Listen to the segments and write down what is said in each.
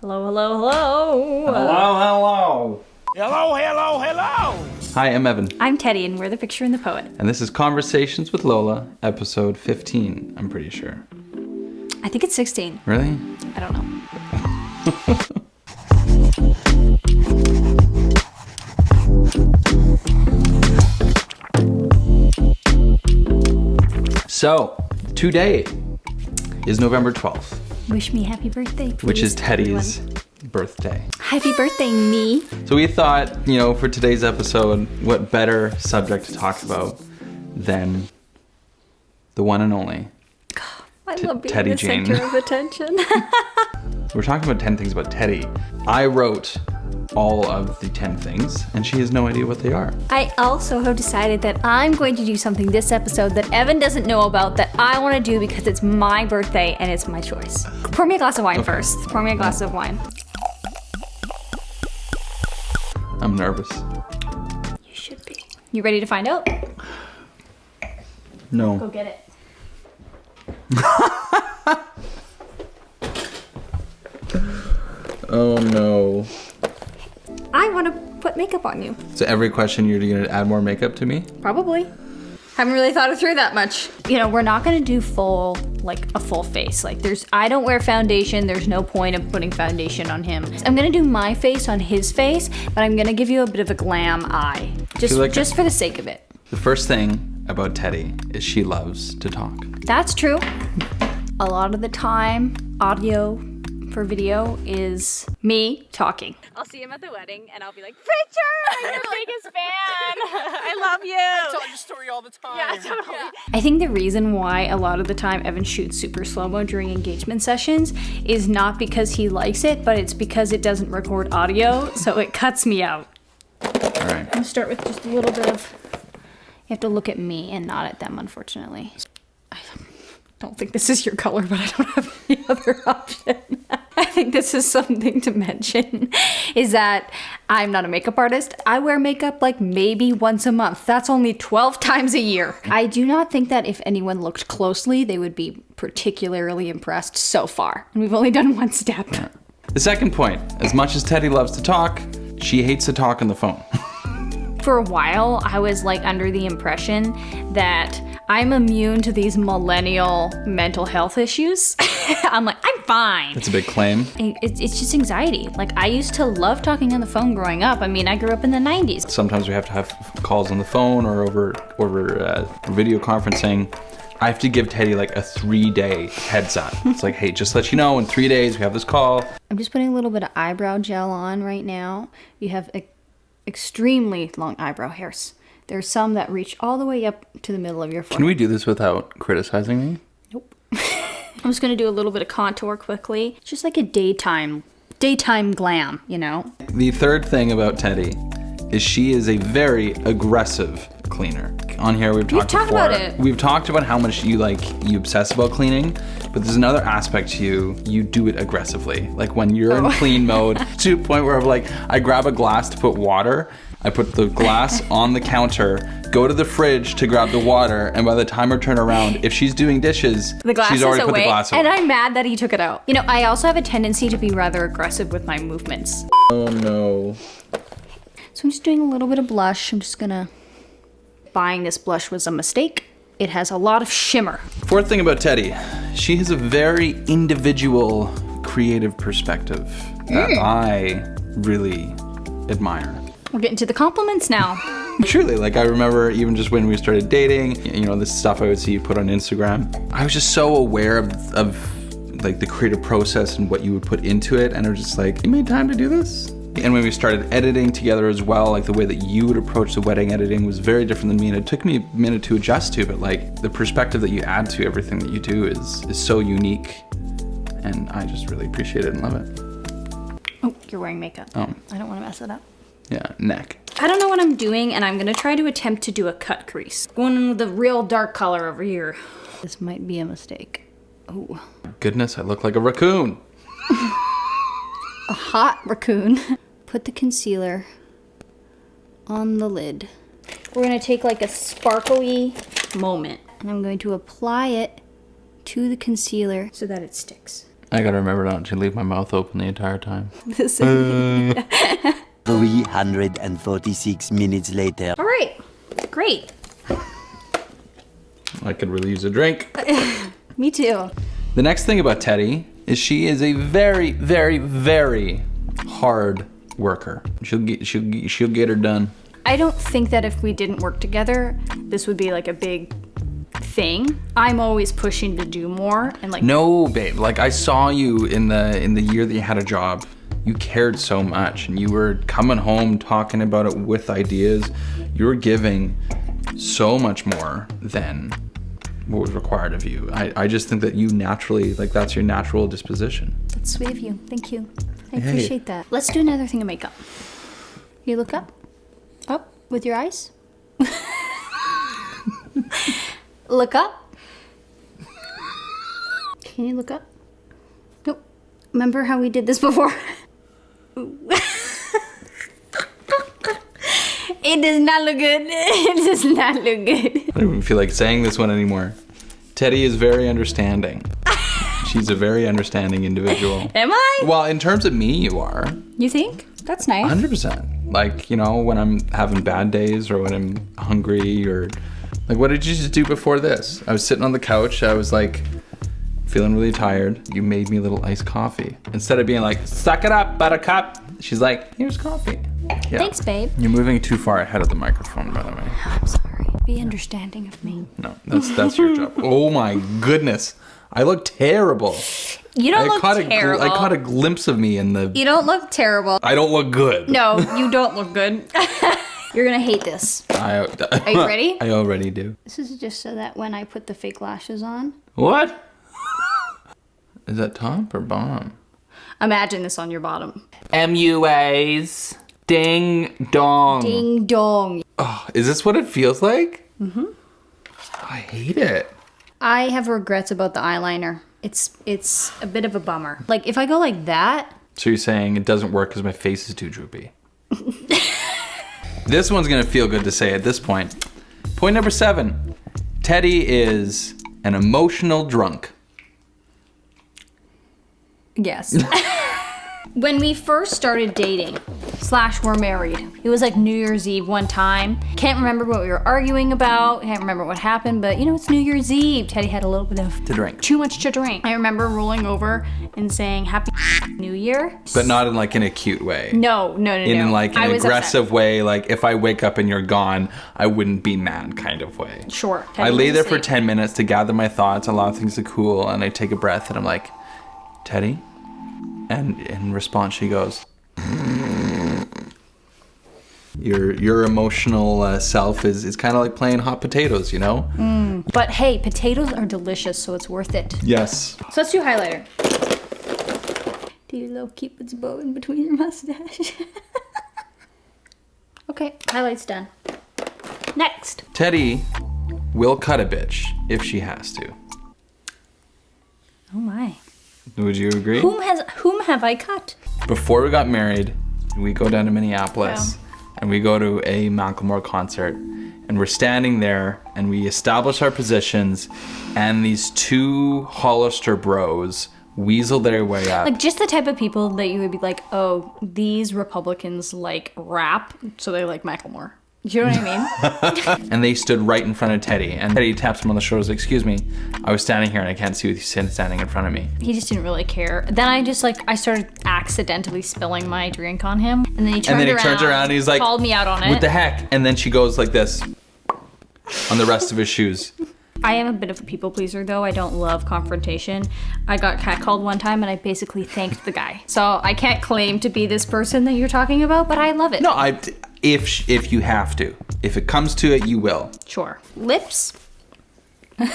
Hello, hello, hello. Hello, hello. Hello, hello, hello. Hi, I'm Evan. I'm Teddy, and we're the Picture and the Poet. And this is Conversations with Lola, episode 15, I'm pretty sure. I think it's 16. Really? I don't know. So, today is November 12th, Wish me happy birthday, please. which is Teddy's everyone. birthday. Happy birthday, me. So we thought, for today's episode, what better subject to talk about than the one and only. I love being Teddy the Jane. center of attention. We're talking about 10 things about Teddy. I wrote all of the 10 things, and she has no idea what they are. I also have decided that I'm going to do something this episode that Evan doesn't know about that I want to do because it's my birthday and it's my choice. Pour me a glass of wine first. Pour me a glass of wine. I'm nervous. You should be. You ready to find out? No. Go get it. Oh no. I want to put makeup on you. So every question you're gonna add more makeup to me? Probably. Haven't really thought it through that much. We're not gonna do a full face. I don't wear foundation. There's no point of putting foundation on him. I'm gonna do my face on his face, but I'm gonna give you a bit of a glam eye. Just for the sake of it. The first thing about Teddy is she loves to talk. That's true. A lot of the time, audio for video is me talking. I'll see him at the wedding and I'll be like, Picture! I'm your biggest fan! I love you! I tell your story all the time. Yeah, totally. I think the reason why a lot of the time Evan shoots super slow-mo during engagement sessions is not because he likes it, but it's because it doesn't record audio, so it cuts me out. All right. I'm gonna start with just a little bit of... You have to look at me and not at them, unfortunately. I don't think this is your color, but I don't have any other option. I think this is something to mention, is that I'm not a makeup artist. I wear makeup maybe once a month. That's only 12 times a year. I do not think that if anyone looked closely, they would be particularly impressed so far. And we've only done one step. Yeah. The second point, as much as Teddy loves to talk, she hates to talk on the phone. For a while, I was under the impression that I'm immune to these millennial mental health issues. I'm fine. That's a big claim. It's just anxiety. I used to love talking on the phone growing up. I mean, I grew up in the 90s. Sometimes we have to have calls on the phone or over video conferencing. I have to give Teddy a 3-day heads up. It's hey, just let you know, in 3 days we have this call. I'm just putting a little bit of eyebrow gel on right now. You have extremely long eyebrow hairs. There's some that reach all the way up to the middle of your forehead. Can we do this without criticizing me? Nope. I'm just gonna do a little bit of contour quickly. Just like a daytime glam, The third thing about Teddy is she is a very aggressive cleaner. On here we've talked before. About it. We've talked about how much you obsess about cleaning, but there's another aspect to you do it aggressively. When you're in clean mode, to a point where I grab a glass to put water, I put the glass on the counter, go to the fridge to grab the water, and by the time I turn around, if she's doing dishes, she's already put the glass away. And I'm mad that he took it out. I also have a tendency to be rather aggressive with my movements. Oh no. So I'm just doing a little bit of blush. Buying this blush was a mistake. It has a lot of shimmer. Fourth thing about Teddy, she has a very individual, creative perspective that I really admire. We're getting to the compliments now. Truly, I remember even just when we started dating, this stuff I would see you put on Instagram. I was just so aware of the creative process and what you would put into it, and I was just you made time to do this? And when we started editing together as well, the way that you would approach the wedding editing was very different than me, and it took me a minute to adjust to, but the perspective that you add to everything that you do is so unique, and I just really appreciate it and love it. Oh, you're wearing makeup. Oh. I don't want to mess it up. Yeah, neck. I don't know what I'm doing, and I'm gonna try to attempt to do a cut crease. Going in with the real dark color over here. This might be a mistake. Oh. Goodness, I look like a raccoon. A hot raccoon. Put the concealer on the lid. We're gonna take a sparkly moment, and I'm going to apply it to the concealer so that it sticks. I gotta remember not to leave my mouth open the entire time. This is 346 minutes later. all right. Great. I could really use a drink. Me too. The next thing about Teddy is she is a very, very, very hard worker. She'll get her done. I don't think that if we didn't work together, this would be like a big thing. I'm always pushing to do more and like. No, babe. Like I saw you in the year that you had a job. You cared so much, and you were coming home talking about it with ideas. You were giving so much more than what was required of you. I just think that you naturally, like that's your natural disposition. That's sweet of you. Thank you. I Hey. appreciate that. Let's do another thing of makeup. You look up. Up with your eyes. Look up. Can you look up? Nope. Remember how we did this before? It does not look good. It does not look good. I don't even feel like saying this one anymore. Teddy is very understanding. She's a very understanding individual. Am I? Well, in terms of me, you are. You think? That's nice. 100%. Like, you know, when I'm having bad days or when I'm hungry or like, what did you just do before this? I was sitting on the couch. I was like feeling really tired. You made me a little iced coffee. Instead of being like, suck it up, buttercup. She's like, here's coffee. Yeah. Thanks, babe. You're moving too far ahead of the microphone, by the way. I'm sorry. Be understanding of me. No, that's your job. Oh my goodness. I look terrible. You don't look terrible. I caught a glimpse of me in the... You don't look terrible. I don't look good. No, you don't look good. You're gonna hate this. Are you ready? I already do. This is just so that when I put the fake lashes on. What? Is that top or bottom? Imagine this on your bottom. MUAs. Ding dong. Ding dong. Oh, is this what it feels like? Mm-hmm. I hate it. I have regrets about the eyeliner. It's a bit of a bummer. Like if I go like that. So you're saying it doesn't work because my face is too droopy. This one's gonna feel good to say at this point. Point number 7. Teddy is an emotional drunk. Yes. When we first started dating, / we're married, it was like New Year's Eve one time. Can't remember what we were arguing about. Can't remember what happened, but you know, it's New Year's Eve. Teddy had a little bit of To drink. too much to drink. I remember rolling over and saying Happy New Year. But not in like an acute way. No. In like I an was aggressive way, like if I wake up and you're gone, I wouldn't be mad kind of way. upset. Sure. I lay there for 10 minutes to gather my thoughts, allow things to cool, and I take a breath and I'm like, Teddy? And in response she goes, your emotional self is kind of like playing hot potatoes, you know? But hey, potatoes are delicious, so it's worth it. Yes. So let's do highlighter. Do your little cupid's bow in between your mustache. Okay, highlight's done. Next. Teddy will cut a bitch if she has to. Oh my. Would you agree? Whom have I cut? Before we got married, we go down to Minneapolis and we go to a Macklemore concert and we're standing there and we establish our positions and these two Hollister bros weasel their way up. Like just the type of people that you would be like, oh, these Republicans like rap, so they like Macklemore. Do you know what I mean? And they stood right in front of Teddy and Teddy taps him on the shoulder, like, excuse me, I was standing here and I can't see with you standing in front of me. He just didn't really care. Then I started accidentally spilling my drink on him. And then he turns around and he's like, called me out on it. What the heck? And then she goes like this on the rest of his shoes. I am a bit of a people pleaser though. I don't love confrontation. I got catcalled one time and I basically thanked the guy. So I can't claim to be this person that you're talking about, but I love it. No, if you have to. If it comes to it, you will. Sure. Lips. I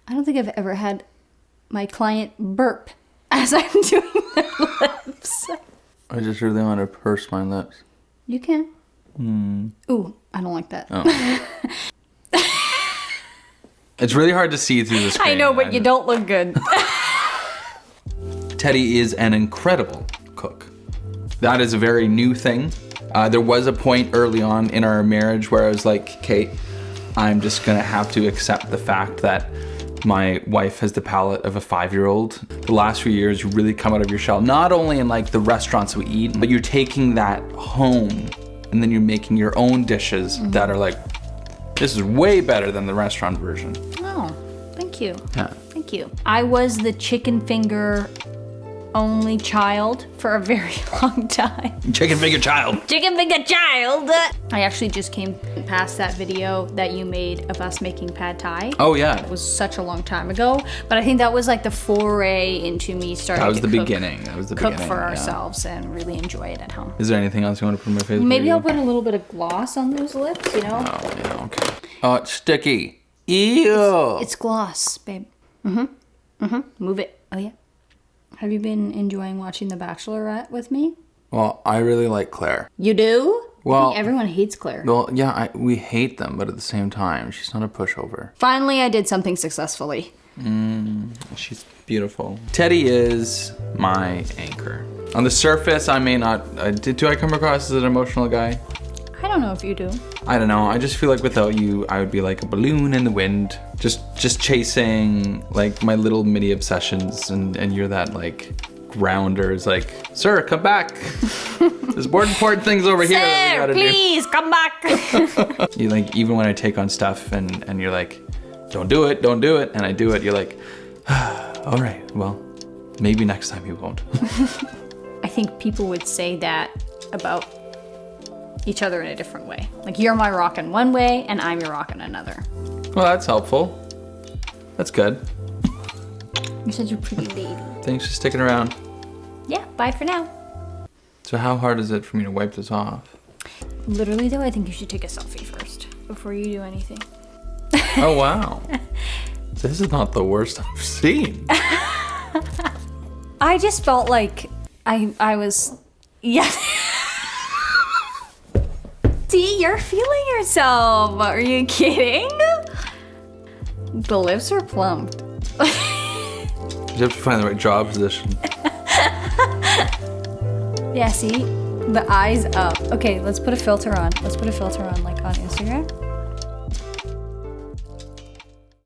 don't think I've ever had my client burp as I'm doing their lips. I just really want to purse my lips. You can. Ooh, I don't like that. Oh. It's really hard to see through the screen. I know, but you don't look good. Teddy is an incredible cook. That is a very new thing. There was a point early on in our marriage where I was like, Kate, I'm just gonna have to accept the fact that My wife has the palate of a 5-year-old. The last few years, you really come out of your shell, not only in like the restaurants we eat, but you're taking that home and then you're making your own dishes that are like, this is way better than the restaurant version. Oh, thank you. Yeah. Thank you. I was the chicken finger only child for a very long time. Chicken finger child. Chicken finger child! I actually just came past that video that you made of us making pad thai. Oh yeah. It was such a long time ago, but I think that was like the foray into me starting That was to the cook, beginning. That was the cook beginning. for yeah. ourselves and really enjoy it at home. Is there anything else you want to put on my face? Maybe I'll put a little bit of gloss on those lips, you know? Oh, yeah, okay. Oh, it's sticky. Ew. It's gloss, babe. Move it. Oh yeah. Have you been enjoying watching The Bachelorette with me? Well, I really like Claire. You do? Well- I think everyone hates Claire. Well, yeah, we hate them, but at the same time, she's not a pushover. Finally, I did something successfully. She's beautiful. Teddy is my anchor. On the surface, I may not. Do I come across as an emotional guy? I don't know if you do. I don't know. I just feel like without you, I would be like a balloon in the wind, just chasing like my little mini obsessions, and you're that like grounder. Is like, sir, come back. There's more important things over here that we Sir, gotta please come back. do. You like even when I take on stuff and you're like, don't do it, and I do it. You're like, all right, well, maybe next time you won't. I think people would say that about each other in a different way. Like you're my rock in one way and I'm your rock in another. Well, that's helpful. That's good. You're such a pretty lady. Thanks for sticking around. Yeah, bye for now. So how hard is it for me to wipe this off? Literally though, I think you should take a selfie first before you do anything. Oh, wow. This is not the worst I've seen. I just felt like I was, yeah. See, you're feeling yourself. Are you kidding? The lips are plumped. You have to find the right jaw position. Yeah, see? The eyes up. Okay, let's put a filter on. Let's put a filter on, like on Instagram.